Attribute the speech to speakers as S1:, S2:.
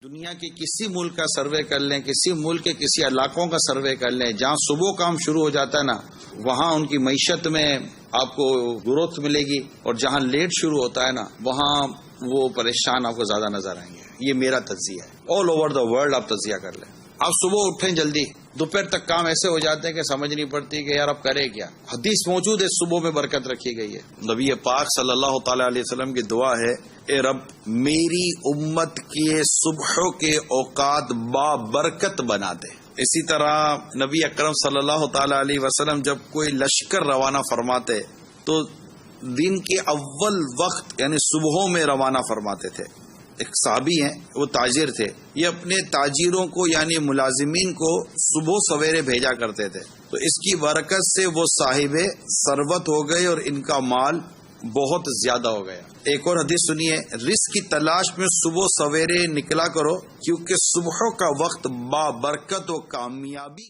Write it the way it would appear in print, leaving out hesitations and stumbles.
S1: دنیا کے کسی ملک کا سروے کر لیں، کسی ملک کے کسی علاقوں کا سروے کر لیں، جہاں صبح کام شروع ہو جاتا ہے نا، وہاں ان کی معیشت میں آپ کو گروتھ ملے گی، اور جہاں لیٹ شروع ہوتا ہے نا، وہاں وہ پریشان آپ کو زیادہ نظر آئیں گے۔ یہ میرا تجزیہ ہے۔ آل اوور دا ورلڈ آپ تجزیہ کر لیں۔ آپ صبح اٹھیں جلدی، دوپہر تک کام ایسے ہو جاتے ہیں کہ سمجھ نہیں پڑتی کہ یار اب کرے کیا۔ حدیث موجود ہے، صبح میں برکت رکھی گئی ہے۔ نبی پاک صلی اللہ تعالی علیہ وسلم کی دعا ہے، اے رب میری امت کے صبح کے اوقات بابرکت بنا دے۔ اسی طرح نبی اکرم صلی اللہ تعالی علیہ وسلم جب کوئی لشکر روانہ فرماتے تو دن کے اول وقت یعنی صبحوں میں روانہ فرماتے تھے۔ ایک صحابی ہیں، وہ تاجر تھے، یہ اپنے تاجروں کو یعنی ملازمین کو صبح سویرے بھیجا کرتے تھے، تو اس کی برکت سے وہ صاحب ثروت ہو گئے اور ان کا مال بہت زیادہ ہو گیا۔ ایک اور حدیث سنیے، رزق کی تلاش میں صبح سویرے نکلا کرو، کیونکہ صبح کا وقت بابرکت و کامیابی